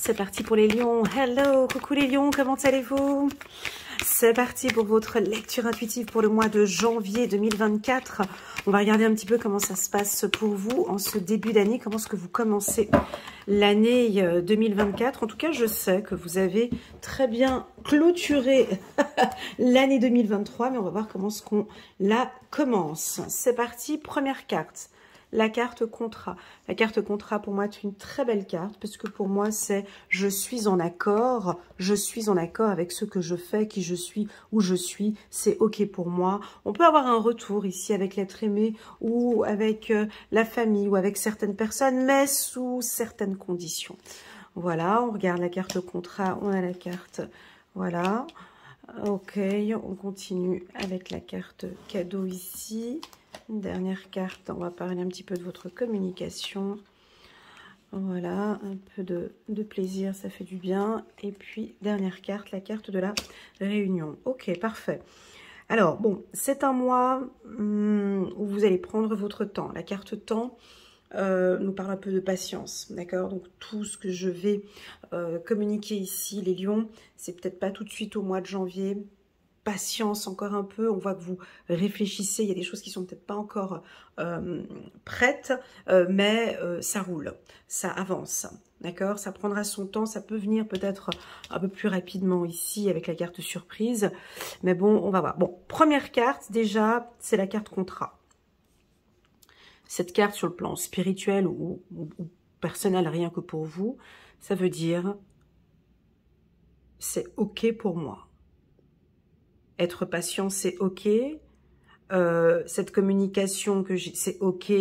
C'est parti pour les lions. Hello, coucou les lions, comment allez-vous? C'est parti pour votre lecture intuitive pour le mois de janvier 2024. On va regarder un petit peu comment ça se passe pour vous en ce début d'année, comment est-ce que vous commencez l'année 2024. En tout cas, je sais que vous avez très bien clôturé l'année 2023, mais on va voir comment est-ce qu'on la commence. C'est parti, première carte. La carte contrat. La carte contrat pour moi est une très belle carte parce que pour moi c'est je suis en accord avec ce que je fais, qui je suis, où je suis, c'est ok pour moi. On peut avoir un retour ici avec l'être aimé ou avec la famille ou avec certaines personnes, mais sous certaines conditions. Voilà, on regarde la carte contrat, on a la carte, voilà. Ok, on continue avec la carte cadeau ici. Une dernière carte, on va parler un petit peu de votre communication. Voilà, un peu de plaisir, ça fait du bien. Et puis, dernière carte, la carte de la réunion. Ok, parfait. Alors, bon, c'est un mois où vous allez prendre votre temps. La carte temps nous parle un peu de patience, d'accord? Donc, tout ce que je vais communiquer ici, les lions, c'est peut-être pas tout de suite au mois de janvier. Patience encore un peu, on voit que vous réfléchissez, il y a des choses qui sont peut-être pas encore prêtes, mais ça roule, ça avance, d'accord? Ça prendra son temps, ça peut venir peut-être un peu plus rapidement ici avec la carte surprise, mais bon, on va voir. Bon, première carte, déjà, c'est la carte contrat. Cette carte sur le plan spirituel ou personnel, rien que pour vous, ça veut dire c'est ok pour moi. Être patient, c'est ok. Cette communication que j'ai, c'est ok.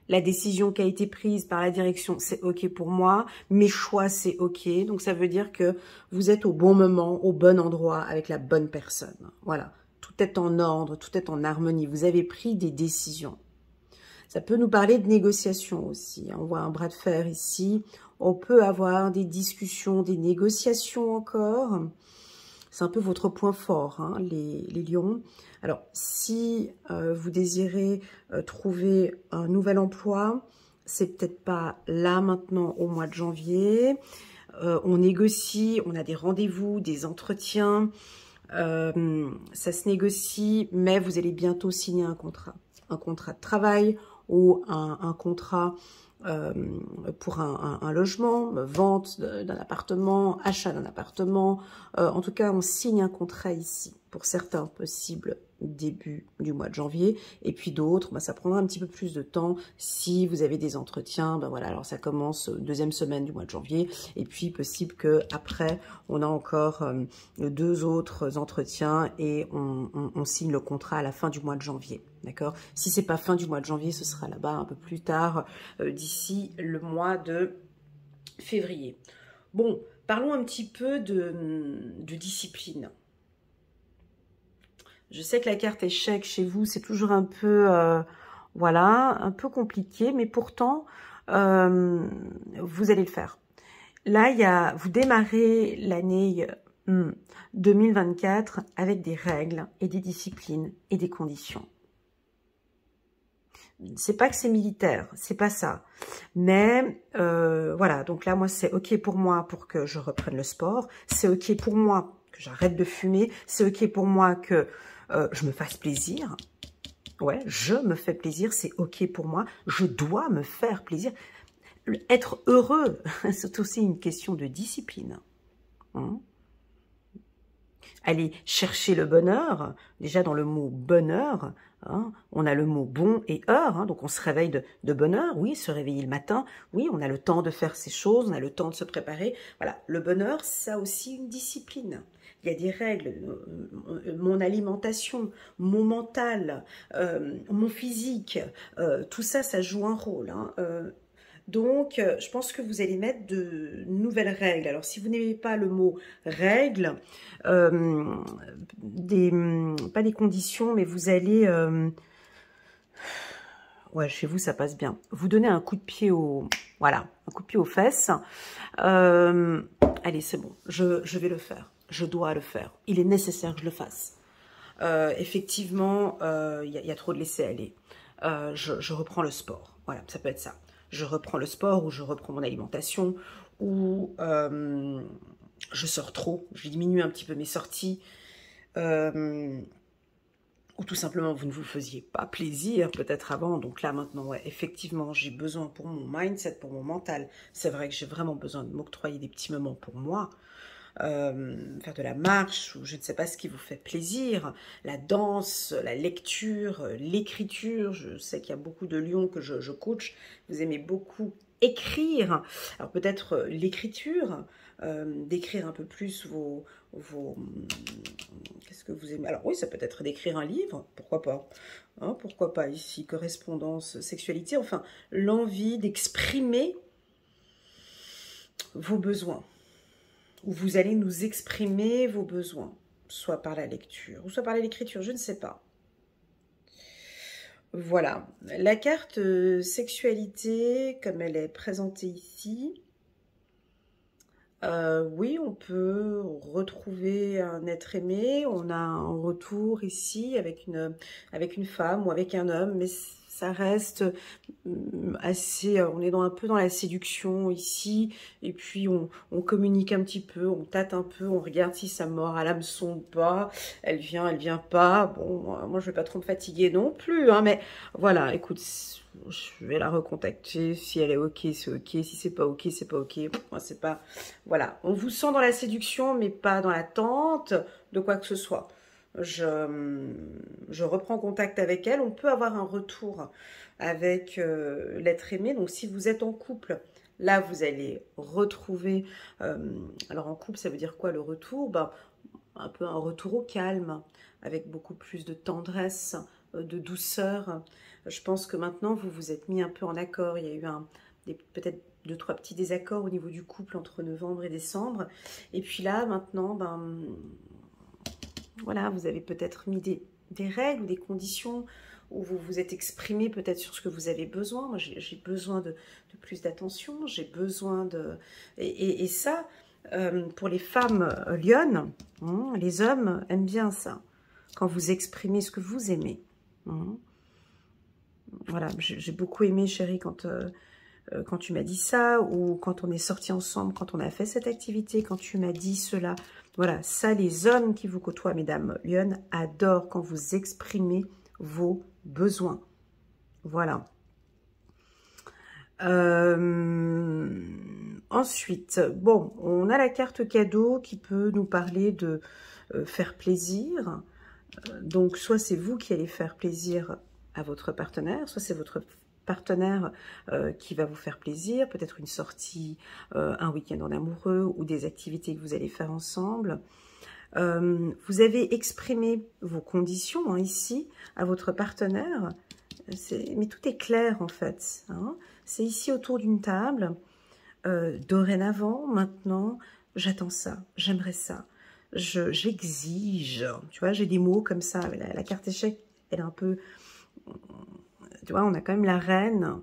La décision qui a été prise par la direction, c'est ok pour moi. Mes choix, c'est ok. Donc, ça veut dire que vous êtes au bon moment, au bon endroit, avec la bonne personne. Voilà. Tout est en ordre, tout est en harmonie. Vous avez pris des décisions. Ça peut nous parler de négociation aussi. On voit un bras de fer ici. On peut avoir des discussions, des négociations encore. C'est un peu votre point fort, hein, les lions. Alors, si vous désirez trouver un nouvel emploi, c'est peut-être pas là maintenant au mois de janvier. On négocie, on a des rendez-vous, des entretiens. Ça se négocie, mais vous allez bientôt signer un contrat. Un contrat de travail ou un contrat pour un logement, vente d'un appartement, achat d'un appartement. En tout cas, on signe un contrat ici pour certains possibles début du mois de janvier. Et puis d'autres, ça prendra un petit peu plus de temps. Si vous avez des entretiens, voilà, alors ça commence deuxième semaine du mois de janvier. Et puis possible qu'après, on a encore 2 autres entretiens et on signe le contrat à la fin du mois de janvier. D'accord? Si c'est pas fin du mois de janvier, ce sera là-bas un peu plus tard, d'ici le mois de février. Bon, parlons un petit peu de discipline. Je sais que la carte échec chez vous, c'est toujours un peu, voilà, un peu compliqué, mais pourtant, vous allez le faire. Là, vous démarrez l'année 2024 avec des règles et des disciplines et des conditions. C'est pas que c'est militaire, c'est pas ça. Mais voilà, donc là, moi, c'est ok pour moi pour que je reprenne le sport. C'est ok pour moi que j'arrête de fumer. C'est ok pour moi que je me fasse plaisir. Ouais, je me fais plaisir, c'est ok pour moi. Je dois me faire plaisir. Être heureux, c'est aussi une question de discipline. Aller chercher le bonheur, déjà dans le mot bonheur, hein, on a le mot bon et heure, hein, donc on se réveille de bonne heure, oui, se réveiller le matin, oui, on a le temps de faire ces choses, on a le temps de se préparer. Voilà, le bonheur, ça a aussi une discipline. Il y a des règles, mon alimentation, mon mental, mon physique, tout ça, ça joue un rôle, hein, donc, je pense que vous allez mettre de nouvelles règles. Alors, si vous n'aimez pas le mot règles, pas des conditions, mais vous allez... ouais, chez vous, ça passe bien. Vous donnez un coup de pied voilà, un coup de pied aux fesses. Allez, c'est bon, je vais le faire. Je dois le faire. Il est nécessaire que je le fasse. Effectivement, il y a trop de laisser-aller. Je reprends le sport. Voilà, ça peut être ça. Je reprends le sport ou je reprends mon alimentation ou je sors trop, je diminue un petit peu mes sorties, ou tout simplement vous ne vous faisiez pas plaisir peut-être avant, donc là maintenant, ouais, effectivement, j'ai besoin pour mon mindset, pour mon mental, c'est vrai que j'ai vraiment besoin de m'octroyer des petits moments pour moi, faire de la marche, ou je ne sais pas ce qui vous fait plaisir, la danse, la lecture, l'écriture, je sais qu'il y a beaucoup de lions que je coach, vous aimez beaucoup écrire, alors peut-être l'écriture, d'écrire un peu plus qu'est-ce que vous aimez? Alors oui, ça peut être d'écrire un livre, pourquoi pas, hein, pourquoi pas ici, correspondance, sexualité, enfin, l'envie d'exprimer vos besoins, où vous allez nous exprimer vos besoins, soit par la lecture, ou soit par l'écriture, je ne sais pas. Voilà, la carte sexualité, comme elle est présentée ici, oui, on peut retrouver un être aimé, on a un retour ici avec une femme ou avec un homme, mais ça reste assez, on est un peu dans la séduction ici, et puis on communique un petit peu, on tâte un peu, on regarde si ça mord à l'hameçon ou pas, elle vient pas, bon, moi je vais pas trop me fatiguer non plus, hein, mais voilà, écoute, je vais la recontacter, si elle est ok, c'est ok, si c'est pas ok, c'est pas ok, moi c'est pas, voilà, on vous sent dans la séduction, mais pas dans l'attente de quoi que ce soit. Je reprends contact avec elle, on peut avoir un retour avec l'être aimé, donc si vous êtes en couple, là vous allez retrouver, alors en couple ça veut dire quoi le retour? Ben, un peu un retour au calme, avec beaucoup plus de tendresse, de douceur. Je pense que maintenant vous vous êtes mis un peu en accord, il y a eu peut-être 2-3 petits désaccords au niveau du couple entre novembre et décembre, et puis là maintenant, ben voilà, vous avez peut-être mis des règles ou des conditions où vous vous êtes exprimé peut-être sur ce que vous avez besoin. Moi, j'ai besoin de plus d'attention, j'ai besoin de... Et ça, pour les femmes lionnes, les hommes aiment bien ça, quand vous exprimez ce que vous aimez. Voilà, j'ai beaucoup aimé, chérie, quand tu m'as dit ça, ou quand on est sortis ensemble, quand on a fait cette activité, quand tu m'as dit cela. Voilà, ça, les hommes qui vous côtoient, mesdames lionnes, adorent quand vous exprimez vos besoins. Voilà. Ensuite, bon, on a la carte cadeau qui peut nous parler de faire plaisir. Donc, soit c'est vous qui allez faire plaisir à votre partenaire, soit c'est votre partenaire qui va vous faire plaisir, peut-être une sortie, un week-end en amoureux ou des activités que vous allez faire ensemble. Vous avez exprimé vos conditions ici à votre partenaire, mais tout est clair en fait. Hein. C'est ici autour d'une table. Dorénavant, maintenant, j'attends ça, j'aimerais ça. J'exige, tu vois, j'ai des mots comme ça. La carte échec, elle est un peu... Tu vois, on a quand même la reine.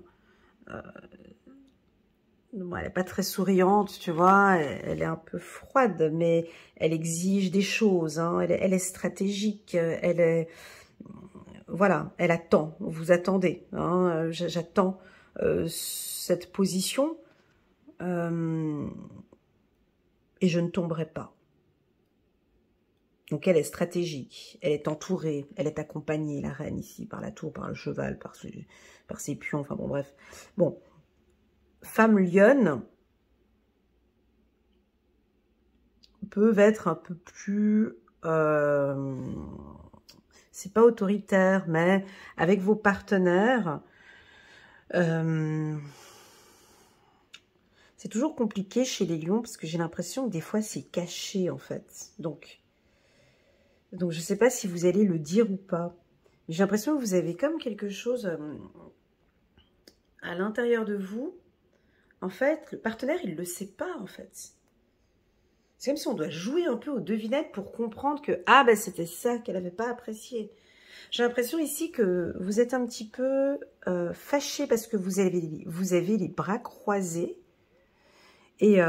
Bon, elle n'est pas très souriante, tu vois. Elle est un peu froide, mais elle exige des choses. Hein. Elle est stratégique. Elle est... Voilà, elle attend. Vous attendez. Hein. J'attends cette position. Et je ne tomberai pas. Donc elle est stratégique, elle est entourée, elle est accompagnée, la reine ici, par la tour, par le cheval, par ses pions, enfin bon bref. Bon, femmes lionnes peuvent être un peu plus... c'est pas autoritaire, mais avec vos partenaires... c'est toujours compliqué chez les lions, parce que j'ai l'impression que des fois c'est caché en fait. Donc je ne sais pas si vous allez le dire ou pas. J'ai l'impression que vous avez comme quelque chose à l'intérieur de vous. En fait, le partenaire, il ne le sait pas, en fait. C'est comme si on doit jouer un peu aux devinettes pour comprendre que, ah, ben c'était ça qu'elle n'avait pas apprécié. J'ai l'impression ici que vous êtes un petit peu fâché parce que vous avez les bras croisés. Et...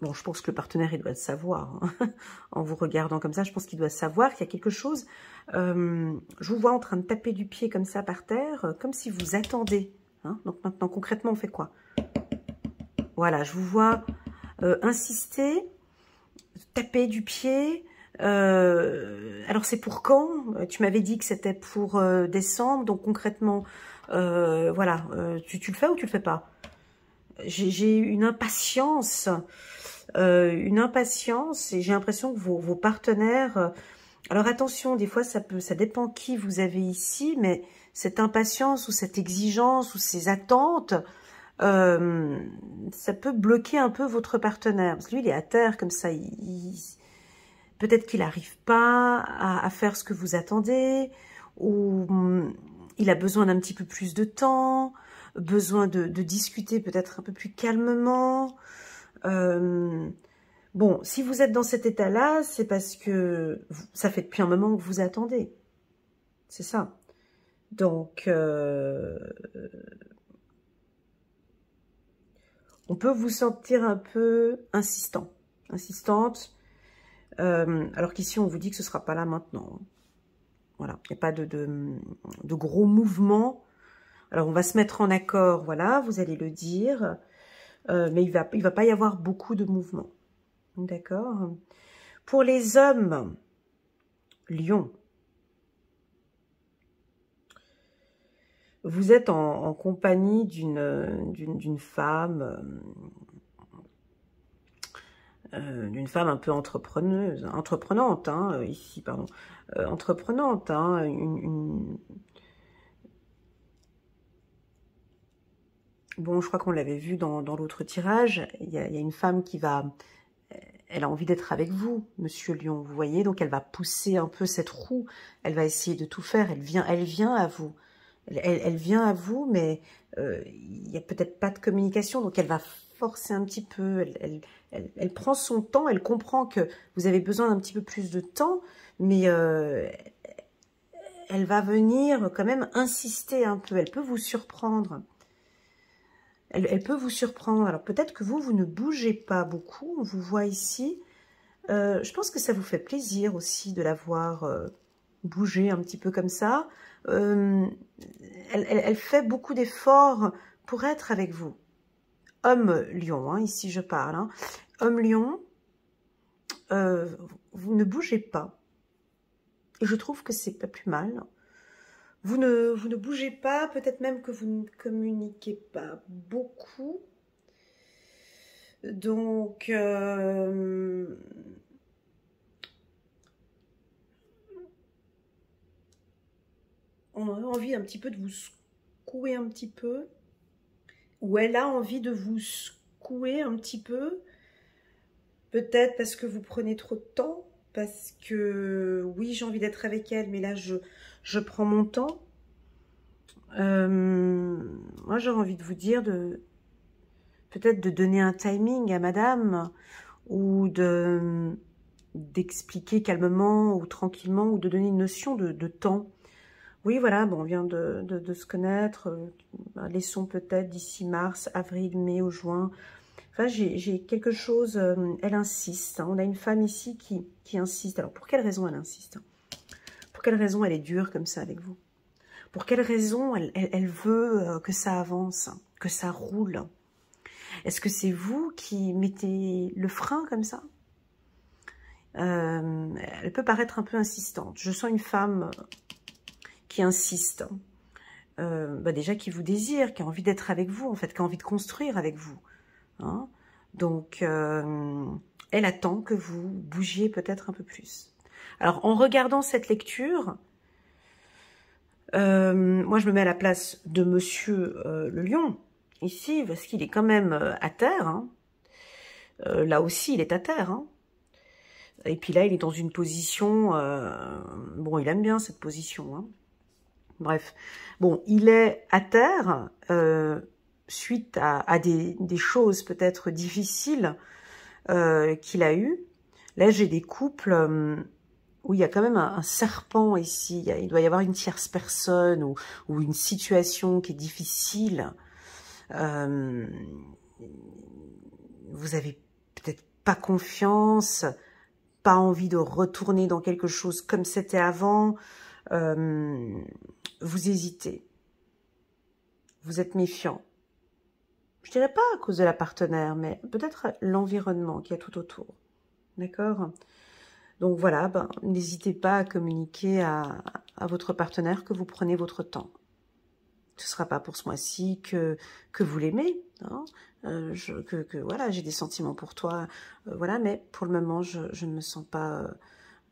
bon, je pense que le partenaire, il doit le savoir. Hein. En vous regardant comme ça, je pense qu'il doit savoir qu'il y a quelque chose. Je vous vois en train de taper du pied comme ça par terre, comme si vous attendez. Hein. Donc maintenant, concrètement, on fait quoi? Voilà, je vous vois insister, taper du pied. Alors c'est pour quand? Tu m'avais dit que c'était pour décembre, donc concrètement, voilà, tu le fais ou tu le fais pas? J'ai une impatience et j'ai l'impression que vos partenaires... alors attention, des fois ça dépend qui vous avez ici, mais cette impatience ou cette exigence ou ces attentes, ça peut bloquer un peu votre partenaire. Parce que lui, il est à terre comme ça, peut-être qu'il n'arrive pas à faire ce que vous attendez, ou il a besoin d'un petit peu plus de temps, besoin de discuter peut-être un peu plus calmement. Bon, si vous êtes dans cet état-là, c'est parce que ça fait depuis un moment que vous attendez. C'est ça. Donc, on peut vous sentir un peu insistante, alors qu'ici, on vous dit que ce ne sera pas là maintenant. Voilà, il n'y a pas de gros mouvements. Alors, on va se mettre en accord, voilà, vous allez le dire, mais il va pas y avoir beaucoup de mouvements. D'accord. Pour les hommes, Lion, vous êtes en compagnie d'une femme, un peu entreprenante, hein, ici, pardon, entreprenante, hein, bon, je crois qu'on l'avait vu dans l'autre tirage, il y a une femme qui va... Elle a envie d'être avec vous, Monsieur Lion, vous voyez, donc elle va pousser un peu cette roue, elle va essayer de tout faire, elle vient à vous. Elle vient à vous, mais il n'y a peut-être pas de communication, donc elle va forcer un petit peu, elle prend son temps, elle comprend que vous avez besoin d'un petit peu plus de temps, mais elle va venir quand même insister un peu, elle peut vous surprendre. Elle peut vous surprendre. Alors peut-être que vous ne bougez pas beaucoup, on vous voit ici. Je pense que ça vous fait plaisir aussi de la voir bouger un petit peu comme ça. Elle fait beaucoup d'efforts pour être avec vous. Homme lion, hein, ici je parle. Hein. Homme lion, vous ne bougez pas. Et je trouve que c'est pas plus mal. Vous ne bougez pas, peut-être même que vous ne communiquez pas beaucoup. Donc, on a envie un petit peu de vous secouer un petit peu. Ou elle a envie de vous secouer un petit peu. Peut-être parce que vous prenez trop de temps. Parce que, oui, j'ai envie d'être avec elle, mais là, je prends mon temps. Moi, j'aurais envie de vous dire peut-être de donner un timing à madame ou d'expliquer calmement ou tranquillement ou de donner une notion de temps. Oui, voilà, bon, on vient de se connaître, laissons peut-être d'ici mars, avril, mai ou juin. Enfin, j'ai quelque chose, elle insiste, hein. On a une femme ici qui insiste. Alors, pour quelle raison elle insiste? Pour quelle raison elle est dure comme ça avec vous? Pour quelle raison elle veut que ça avance, que ça roule? Est-ce que c'est vous qui mettez le frein comme ça? Elle peut paraître un peu insistante. Je sens une femme qui insiste. Déjà qui vous désire, qui a envie d'être avec vous, en fait, qui a envie de construire avec vous. Hein? Donc, elle attend que vous bougiez peut-être un peu plus. Alors, en regardant cette lecture, moi, je me mets à la place de Monsieur le Lion, ici, parce qu'il est quand même à terre. Hein. Là aussi, il est à terre. Hein. Et puis là, il est dans une position... bon, il aime bien cette position. Hein. Bref. Bon, il est à terre suite à des choses peut-être difficiles qu'il a eues. Là, j'ai des couples où il y a quand même un serpent ici. Il doit y avoir une tierce personne ou une situation qui est difficile. Vous avez peut-être pas confiance, pas envie de retourner dans quelque chose comme c'était avant. Vous hésitez. Vous êtes méfiant. Je dirais pas à cause de la partenaire, mais peut-être l'environnement qu'il y a tout autour. D'accord? Donc voilà, ben, n'hésitez pas à communiquer à votre partenaire que vous prenez votre temps. Ce ne sera pas pour ce mois-ci que vous l'aimez, hein, voilà, j'ai des sentiments pour toi, voilà, mais pour le moment, je ne me sens pas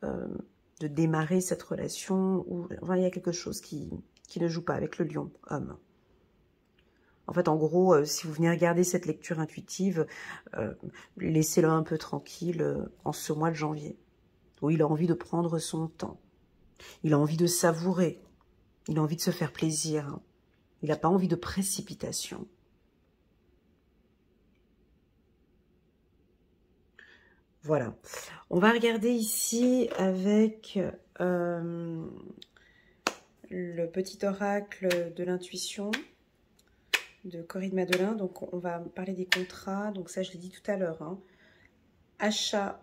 de démarrer cette relation où enfin, il y a quelque chose qui ne joue pas avec le lion, homme. En fait, en gros, si vous venez regarder cette lecture intuitive, laissez-le un peu tranquille en ce mois de janvier, où il a envie de prendre son temps. Il a envie de savourer. Il a envie de se faire plaisir. Il n'a pas envie de précipitation. Voilà. On va regarder ici avec le petit oracle de l'intuition de Corinne Madelin. Donc, on va parler des contrats. Donc, ça, je l'ai dit tout à l'heure. Hein. Achat,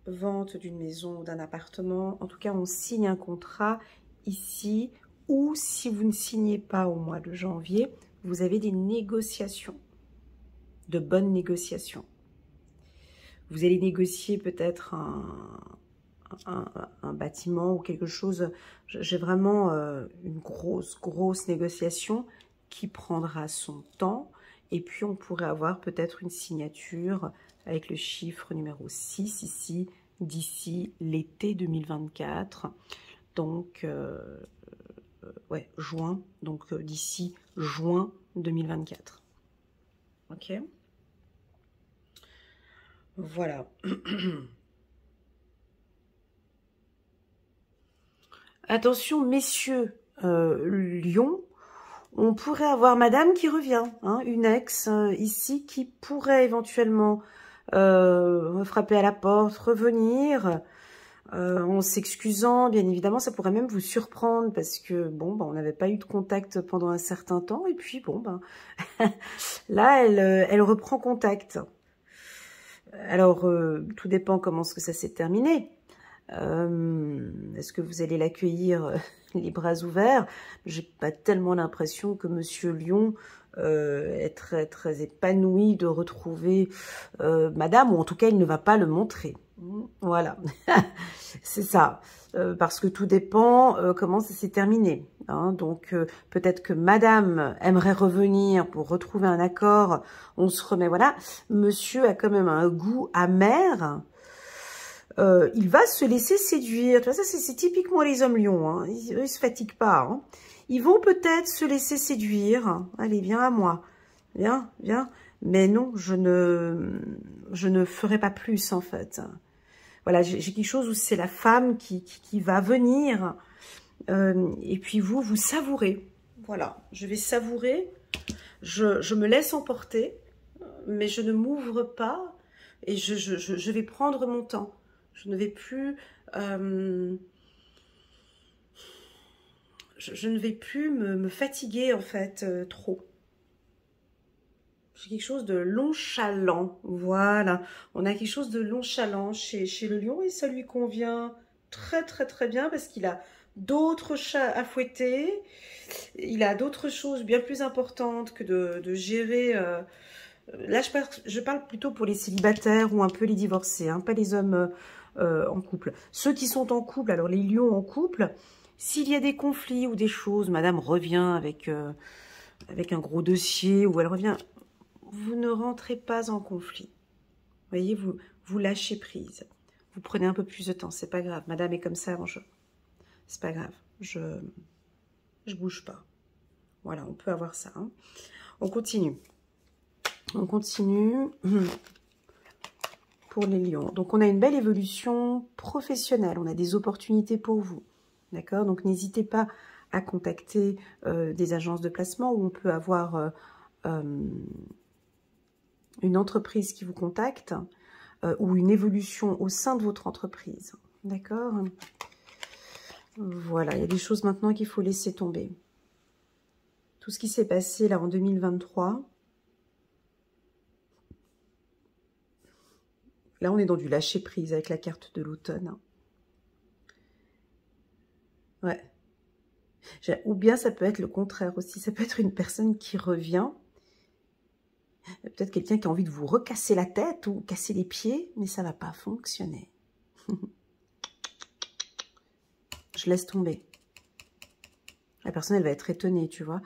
vente d'une maison ou d'un appartement. En tout cas, on signe un contrat ici. Ou si vous ne signez pas au mois de janvier, vous avez des négociations. De bonnes négociations. Vous allez négocier peut-être un bâtiment ou quelque chose. J'ai vraiment une grosse négociation qui prendra son temps. Et puis, on pourrait avoir peut-être une signature avec le chiffre numéro 6 ici, d'ici l'été 2024. Donc, ouais, juin. Donc, d'ici juin 2024. Ok ? Voilà. Attention, messieurs, Lion, on pourrait avoir madame qui revient, hein, une ex ici qui pourrait éventuellement frapper à la porte, revenir, en s'excusant, bien évidemment, ça pourrait même vous surprendre parce que, bon, on n'avait pas eu de contact pendant un certain temps et puis, bon, là, elle reprend contact. Alors, tout dépend comment est-ce que ça s'est terminé. Est-ce que vous allez l'accueillir les bras ouverts? J'ai pas tellement l'impression que Monsieur Lion est très épanoui de retrouver Madame, ou en tout cas il ne va pas le montrer. Voilà, c'est ça. Parce que tout dépend comment ça s'est terminé. Hein. Donc peut-être que Madame aimerait revenir pour retrouver un accord. On se remet, voilà. Monsieur a quand même un goût amer. Il va se laisser séduire. Ça, c'est typiquement les hommes lions. Hein. Ils se fatiguent pas. Hein. Ils vont peut-être se laisser séduire. Allez, viens à moi. Viens, viens. Mais non, je ne ferai pas plus, en fait. Voilà, j'ai quelque chose où c'est la femme qui va venir. Et puis vous savourez. Voilà, je vais savourer. Je me laisse emporter. Mais je ne m'ouvre pas. Et je vais prendre mon temps. Je ne vais plus, je ne vais plus me fatiguer en fait trop. J'ai quelque chose de nonchalant, voilà. On a quelque chose de nonchalant chez le lion et ça lui convient très bien parce qu'il a d'autres chats à fouetter. Il a d'autres choses bien plus importantes que de gérer... là, je parle plutôt pour les célibataires ou un peu les divorcés, hein, pas les hommes... en couple. Ceux qui sont en couple, alors les lions en couple, s'il y a des conflits ou des choses, madame revient avec un gros dossier, ou elle revient, vous ne rentrez pas en conflit. Vous voyez, vous lâchez prise. Vous prenez un peu plus de temps, c'est pas grave. Madame est comme ça, c'est pas grave. Je bouge pas. Voilà, on peut avoir ça. Hein. On continue. On continue. Pour les lions. Donc, on a une belle évolution professionnelle. On a des opportunités pour vous. D'accord? Donc, n'hésitez pas à contacter des agences de placement où on peut avoir une entreprise qui vous contacte ou une évolution au sein de votre entreprise. D'accord? Voilà. Il y a des choses maintenant qu'il faut laisser tomber. Tout ce qui s'est passé là en 2023... Là, on est dans du lâcher-prise avec la carte de l'automne. Ouais. Ou bien, ça peut être le contraire aussi. Ça peut être une personne qui revient Peut-être quelqu'un qui a envie de vous recasser la tête ou casser les pieds, mais ça ne va pas fonctionner. Je laisse tomber. La personne, elle va être étonnée, tu vois.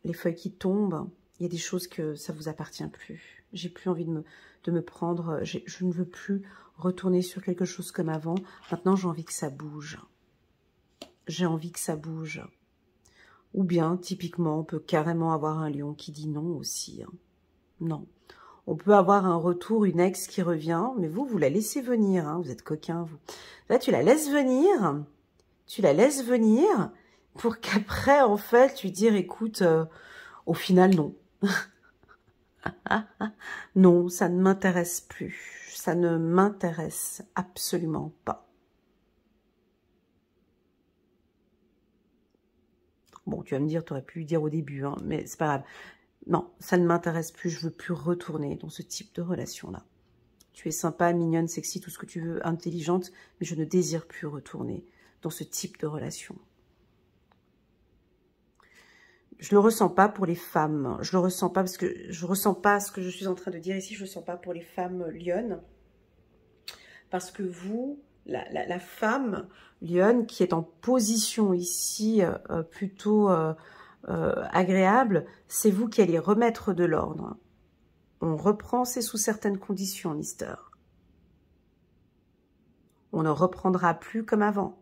Les feuilles qui tombent, il y a des choses que ça ne vous appartient plus. J'ai plus envie de me prendre, je ne veux plus retourner sur quelque chose comme avant. Maintenant, j'ai envie que ça bouge. J'ai envie que ça bouge. Ou bien, typiquement, on peut carrément avoir un lion qui dit non aussi. Hein. Non. On peut avoir un retour, une ex qui revient, mais vous la laissez venir. Hein. Vous êtes coquin, vous. Là, tu la laisses venir. Tu la laisses venir pour qu'après, en fait, tu dire, écoute, au final, non. Non, ça ne m'intéresse plus. Ça ne m'intéresse absolument pas. Bon, tu vas me dire, tu aurais pu lui dire au début, hein, mais c'est pas grave. Non, ça ne m'intéresse plus, je veux plus retourner dans ce type de relation-là. Tu es sympa, mignonne, sexy, tout ce que tu veux, intelligente, mais je ne désire plus retourner dans ce type de relation. Je le ressens pas pour les femmes. Je le ressens pas parce que je ressens pas ce que je suis en train de dire ici. Je le sens pas pour les femmes lionnes. Parce que vous, la femme lionne qui est en position ici plutôt agréable, c'est vous qui allez remettre de l'ordre. On reprend, c'est sous certaines conditions, Mister. On ne reprendra plus comme avant.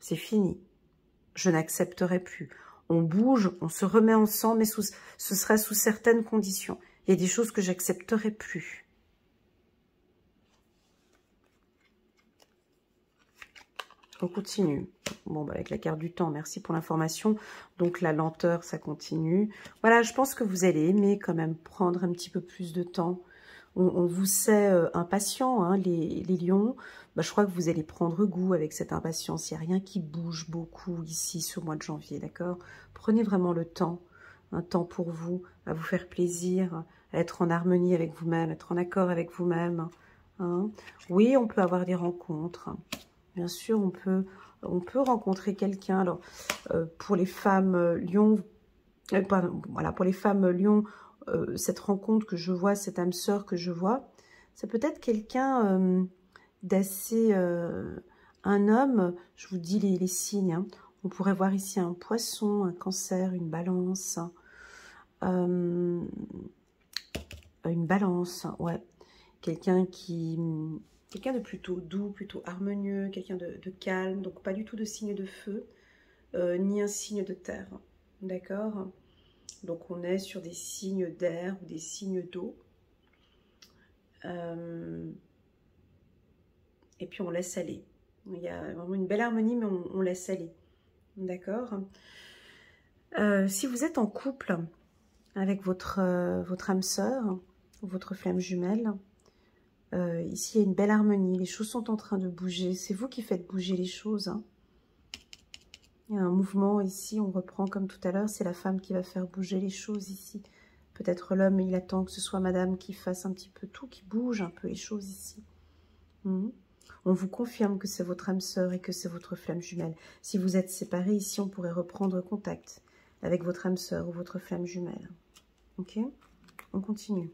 C'est fini. Je n'accepterai plus. On bouge, on se remet ensemble, mais ce sera sous certaines conditions. Il y a des choses que j'accepterai plus. On continue. Bon, bah avec la carte du temps, merci pour l'information. Donc la lenteur, ça continue. Voilà, je pense que vous allez aimer quand même prendre un petit peu plus de temps. On vous sait impatient, hein, les lions. Bah, je crois que vous allez prendre goût avec cette impatience. Il n'y a rien qui bouge beaucoup ici ce mois de janvier, d'accord? Prenez vraiment le temps, un temps pour vous, à vous faire plaisir, à être en harmonie avec vous-même, être en accord avec vous-même. Hein. Oui, on peut avoir des rencontres. Bien sûr, on peut rencontrer quelqu'un. Alors, pour les femmes lions, pardon, voilà, pour les femmes lions, cette rencontre que je vois, cette âme sœur que je vois, c'est peut-être quelqu'un d'assez... un homme, je vous dis les signes, hein. On pourrait voir ici un poisson, un cancer, une balance. Une balance, ouais. Quelqu'un de plutôt doux, plutôt harmonieux, quelqu'un de calme, donc pas du tout de signe de feu, ni un signe de terre, d'accord? Donc on est sur des signes d'air ou des signes d'eau. Et puis on laisse aller. Il y a vraiment une belle harmonie, mais on laisse aller, d'accord? Si vous êtes en couple avec votre âme sœur, votre flamme jumelle, ici, il y a une belle harmonie. Les choses sont en train de bouger. C'est vous qui faites bouger les choses. Hein. Il y a un mouvement ici. On reprend comme tout à l'heure. C'est la femme qui va faire bouger les choses ici. Peut-être l'homme, il attend que ce soit madame qui fasse un petit peu tout, qui bouge un peu les choses ici. On vous confirme que c'est votre âme sœur et que c'est votre flamme jumelle. Si vous êtes séparés, ici, on pourrait reprendre contact avec votre âme sœur ou votre flamme jumelle. Ok? On continue.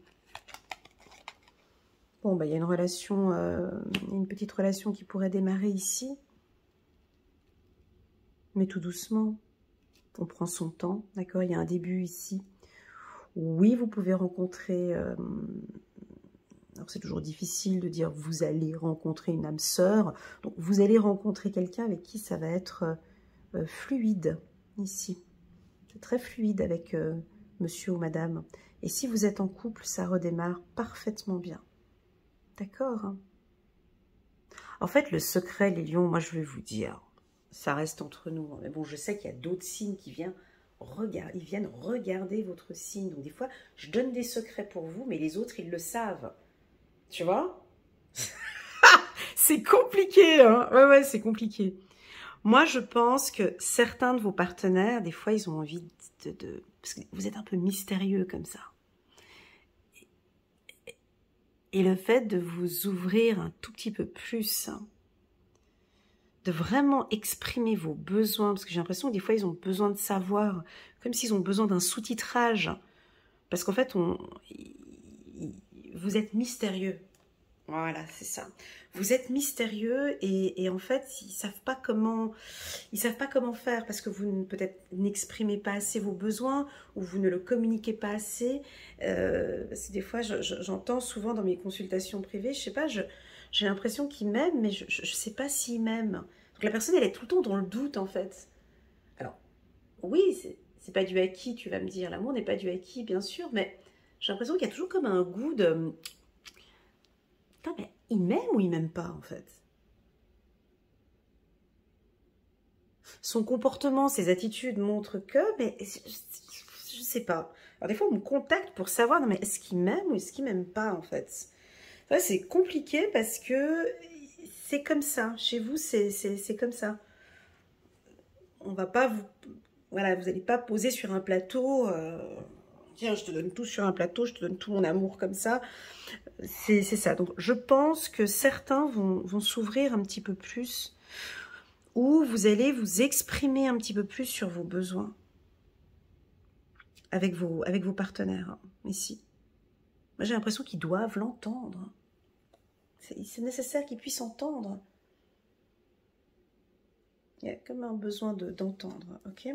Bon, bah, il y a une relation, une petite relation qui pourrait démarrer ici. Mais tout doucement. On prend son temps, d'accord? Il y a un début ici. Oui, vous pouvez rencontrer... alors, c'est toujours difficile de dire vous allez rencontrer une âme sœur. Donc, vous allez rencontrer quelqu'un avec qui ça va être fluide, ici. C'est très fluide avec monsieur ou madame. Et si vous êtes en couple, ça redémarre parfaitement bien. D'accord. En fait, le secret, les lions, moi, je vais vous dire, ça reste entre nous. Mais bon, je sais qu'il y a d'autres signes qui viennent regarder votre signe. Donc, des fois, je donne des secrets pour vous, mais les autres, ils le savent. Tu vois? C'est compliqué, hein? Ouais, c'est compliqué. Moi, je pense que certains de vos partenaires, des fois, ils ont envie parce que vous êtes un peu mystérieux comme ça. Et le fait de vous ouvrir un tout petit peu plus, de vraiment exprimer vos besoins, parce que j'ai l'impression que des fois, ils ont besoin de savoir, comme s'ils ont besoin d'un sous-titrage Parce qu'en fait, vous êtes mystérieux. Voilà, c'est ça. Vous êtes mystérieux et en fait, ils savent pas comment faire parce que vous peut-être n'exprimez pas assez vos besoins ou vous ne le communiquez pas assez. Parce que des fois, j'entends souvent dans mes consultations privées, je sais pas, j'ai l'impression qu'ils m'aiment, mais je sais pas s'ils m'aiment. Donc la personne, elle est tout le temps dans le doute en fait. Alors, oui, c'est pas du acquis, tu vas me dire. L'amour n'est pas du acquis, bien sûr, mais j'ai l'impression qu'il y a toujours comme un goût de... Putain, mais il m'aime ou il m'aime pas, en fait? Son comportement, ses attitudes montrent que, mais je sais pas. Alors des fois, on me contacte pour savoir, non mais est-ce qu'il m'aime ou est-ce qu'il m'aime pas, en fait? Ça, c'est compliqué parce que c'est comme ça. Chez vous, c'est comme ça. On va pas vous... Voilà, vous n'allez pas poser sur un plateau... Tiens, je te donne tout sur un plateau, je te donne tout mon amour comme ça. C'est ça. Donc, je pense que certains vont s'ouvrir un petit peu plus ou vous allez vous exprimer un petit peu plus sur vos besoins avec vos partenaires, hein, ici. Moi, j'ai l'impression qu'ils doivent l'entendre. C'est nécessaire qu'ils puissent entendre. Il y a comme un besoin d'entendre, ok?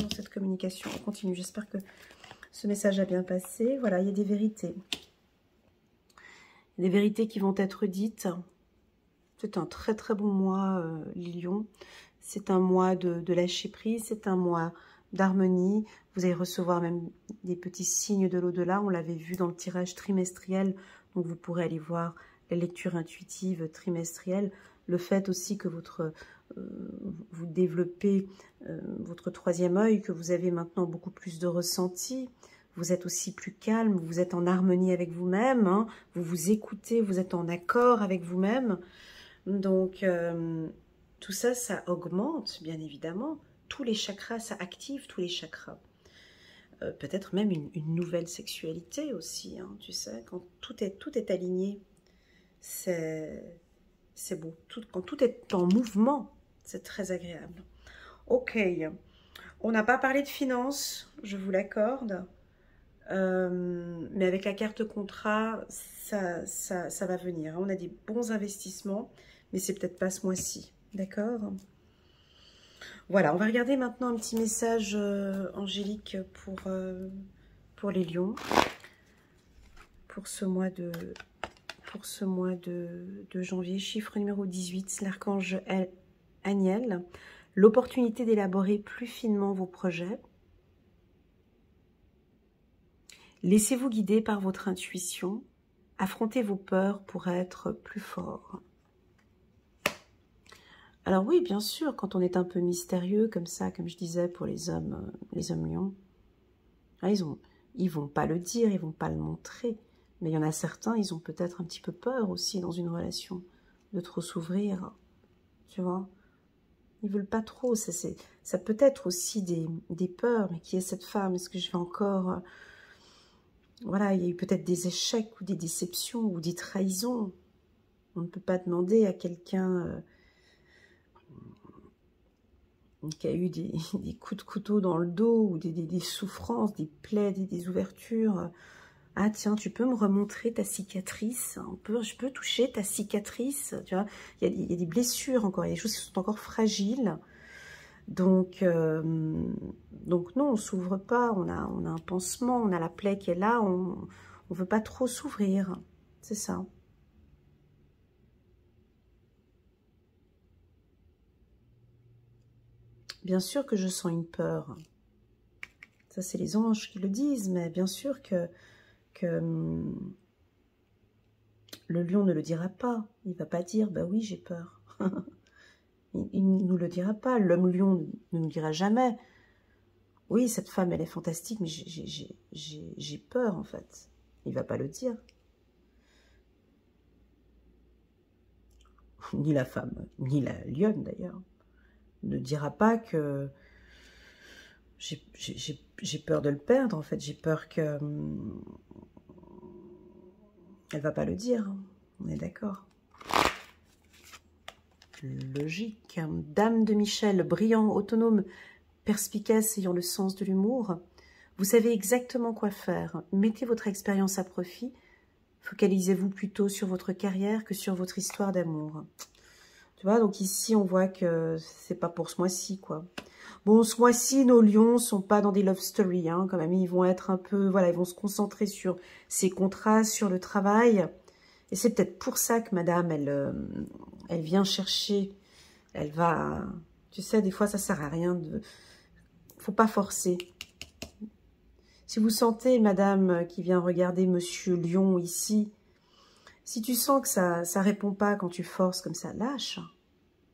Dans cette communication, on continue. J'espère que ce message a bien passé. Voilà, il y a des vérités. Des vérités qui vont être dites. C'est un très très bon mois, les lions. C'est un mois de lâcher prise, c'est un mois d'harmonie. Vous allez recevoir même des petits signes de l'au-delà. On l'avait vu dans le tirage trimestriel. Donc vous pourrez aller voir la lecture intuitive trimestrielle. Le fait aussi que vous développez votre troisième œil, que vous avez maintenant beaucoup plus de ressenti. Vous êtes aussi plus calme, vous êtes en harmonie avec vous-même, hein, vous vous écoutez, vous êtes en accord avec vous-même. Donc, tout ça, ça augmente, bien évidemment. Tous les chakras, ça active tous les chakras. Peut-être même une nouvelle sexualité aussi, hein, tu sais, quand tout est aligné, c'est beau. Quand tout est en mouvement, c'est très agréable. Ok, on n'a pas parlé de finances, je vous l'accorde. Mais avec la carte contrat, ça va venir. On a des bons investissements, mais c'est peut-être pas ce mois-ci. D'accord? Voilà, on va regarder maintenant un petit message angélique pour les lions. Pour ce mois de janvier. Chiffre numéro 18, c'est l'archange Aniel. L'opportunité d'élaborer plus finement vos projets. Laissez-vous guider par votre intuition. Affrontez vos peurs pour être plus fort. Alors oui, bien sûr, quand on est un peu mystérieux, comme ça, comme je disais pour les hommes lions, là, ils vont pas le dire, ils vont pas le montrer. Mais il y en a certains, ils ont peut-être un petit peu peur aussi dans une relation, de trop s'ouvrir, tu vois. Ils veulent pas trop, ça peut être aussi des peurs, mais qui est cette femme? Est-ce que je vais encore... Voilà, il y a eu peut-être des échecs ou des déceptions ou des trahisons. On ne peut pas demander à quelqu'un qui a eu des coups de couteau dans le dos ou des souffrances, des plaies, des ouvertures. Ah tiens, tu peux me remontrer ta cicatrice, je peux toucher ta cicatrice, tu vois. Il y a des blessures encore, il y a des choses qui sont encore fragiles. Donc non, on ne s'ouvre pas, on a un pansement, on a la plaie qui est là, on ne veut pas trop s'ouvrir, c'est ça. Bien sûr que je sens une peur, ça c'est les anges qui le disent, mais bien sûr que le lion ne le dira pas, il ne va pas dire, bah oui j'ai peur. Il ne nous le dira pas, l'homme lion ne nous dira jamais. Oui, cette femme, elle est fantastique, mais j'ai peur, en fait. Il ne va pas le dire. Ni la femme, ni la lionne, d'ailleurs, ne dira pas que j'ai peur de le perdre, en fait. J'ai peur que... Elle ne va pas le dire, on est d'accord. Logique. Dame de Michel, brillant, autonome, perspicace, ayant le sens de l'humour. Vous savez exactement quoi faire. Mettez votre expérience à profit. Focalisez-vous plutôt sur votre carrière que sur votre histoire d'amour. Tu vois, donc ici, on voit que c'est pas pour ce mois-ci, quoi. Bon, ce mois-ci, nos lions sont pas dans des love stories, hein, quand même. Ils vont être un peu, voilà, ils vont se concentrer sur ces contrats, sur le travail. Et c'est peut-être pour ça que madame, elle vient chercher, elle va... Tu sais, des fois, ça sert à rien de... Faut pas forcer. Si vous sentez, madame, qui vient regarder monsieur Lion ici, si tu sens que ça répond pas quand tu forces comme ça, lâche.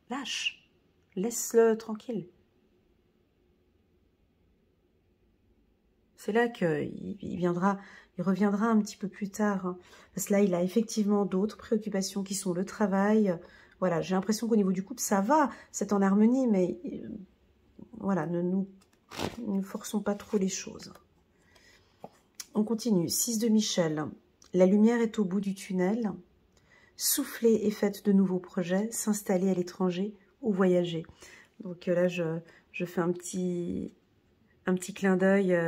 Lâche. Laisse-le tranquille. C'est là qu'il reviendra un petit peu plus tard. Hein. Parce que là, il a effectivement d'autres préoccupations qui sont le travail. Voilà, j'ai l'impression qu'au niveau du couple, ça va, c'est en harmonie, mais voilà, ne forçons pas trop les choses. On continue. 6 de Michel. La lumière est au bout du tunnel. Soufflez et faites de nouveaux projets, s'installer à l'étranger ou voyager. Donc là, je fais un petit clin d'œil.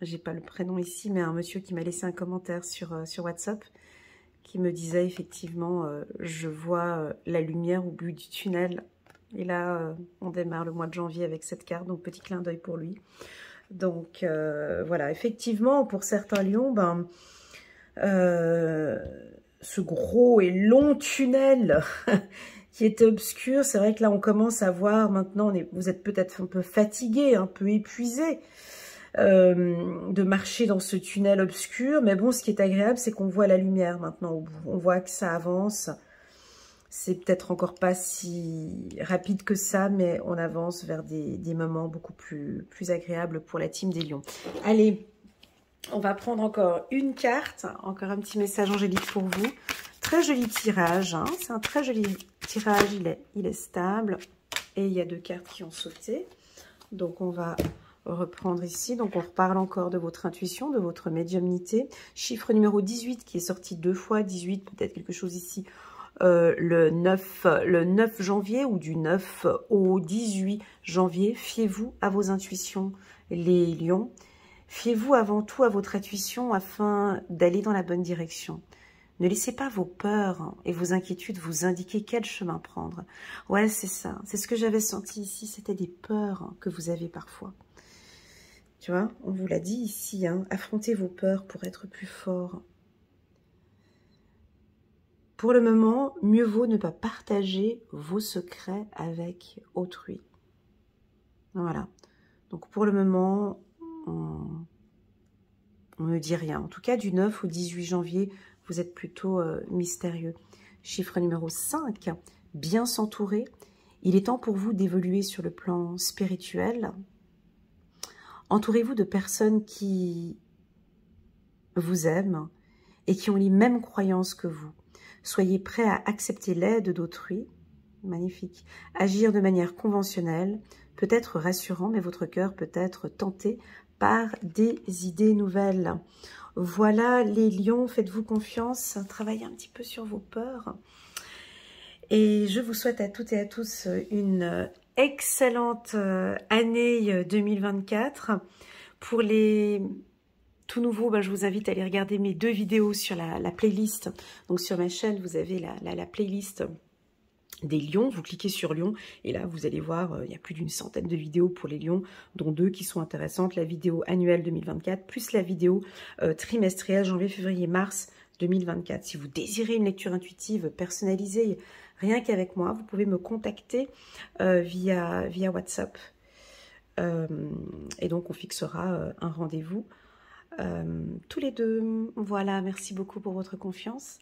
J'ai pas le prénom ici, mais un monsieur qui m'a laissé un commentaire sur WhatsApp qui me disait effectivement, je vois la lumière au bout du tunnel. Et là, on démarre le mois de janvier avec cette carte, donc petit clin d'œil pour lui. Donc voilà, effectivement, pour certains lions, ce gros et long tunnel qui était obscur, c'est vrai que là, on commence à voir maintenant, vous êtes peut-être un peu fatigué, un peu épuisé de marcher dans ce tunnel obscur. Mais bon, ce qui est agréable, c'est qu'on voit la lumière maintenant au bout. On voit que ça avance. C'est peut-être encore pas si rapide que ça, mais on avance vers des moments beaucoup plus agréables pour la team des lions. Allez, on va prendre encore une carte, encore un petit message angélique pour vous. Très joli tirage, hein. C'est un très joli tirage, il est stable. Et il y a 2 cartes qui ont sauté. Donc on va reprendre ici. Donc on reparle encore de votre intuition, de votre médiumnité. Chiffre numéro 18 qui est sorti 2 fois, 18, peut-être quelque chose ici. Le 9 janvier ou du 9 au 18 janvier. Fiez-vous à vos intuitions, les lions. Fiez-vous avant tout à votre intuition afin d'aller dans la bonne direction. Ne laissez pas vos peurs et vos inquiétudes vous indiquer quel chemin prendre. Ouais, c'est ça. C'est ce que j'avais senti ici. C'était des peurs que vous avez parfois. Tu vois, on vous l'a dit ici. Hein, affrontez vos peurs pour être plus fort. Pour le moment, mieux vaut ne pas partager vos secrets avec autrui. Voilà. Donc pour le moment, on ne dit rien. En tout cas, du 9 au 18 janvier, vous êtes plutôt mystérieux. Chiffre numéro 5, bien s'entourer. Il est temps pour vous d'évoluer sur le plan spirituel. Entourez-vous de personnes qui vous aiment et qui ont les mêmes croyances que vous. Soyez prêts à accepter l'aide d'autrui. Magnifique. Agir de manière conventionnelle peut être rassurant, mais votre cœur peut être tenté par des idées nouvelles. Voilà les lions, faites-vous confiance, travaillez un petit peu sur vos peurs. Et je vous souhaite à toutes et à tous une excellente année 2024. Pour les tout nouveaux, je vous invite à aller regarder mes 2 vidéos sur la playlist. Donc sur ma chaîne, vous avez la playlist des lions. Vous cliquez sur lions et là, vous allez voir, il y a plus d'une centaine de vidéos pour les lions, dont 2 qui sont intéressantes. La vidéo annuelle 2024, plus la vidéo trimestrielle janvier, février, mars 2024. Si vous désirez une lecture intuitive personnalisée, rien qu'avec moi, vous pouvez me contacter via WhatsApp. Et donc, on fixera un rendez-vous tous les 2. Voilà, merci beaucoup pour votre confiance.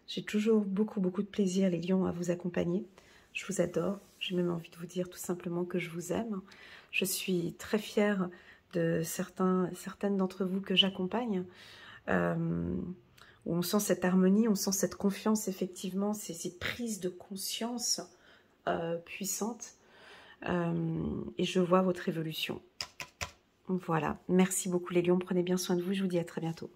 J'ai toujours beaucoup de plaisir, les lions, à vous accompagner. Je vous adore. J'ai même envie de vous dire tout simplement que je vous aime. Je suis très fière de certaines d'entre vous que j'accompagne. Où on sent cette harmonie, on sent cette confiance, effectivement, ces prises de conscience puissantes. Et je vois votre évolution. Voilà. Merci beaucoup, les lions. Prenez bien soin de vous. Je vous dis à très bientôt.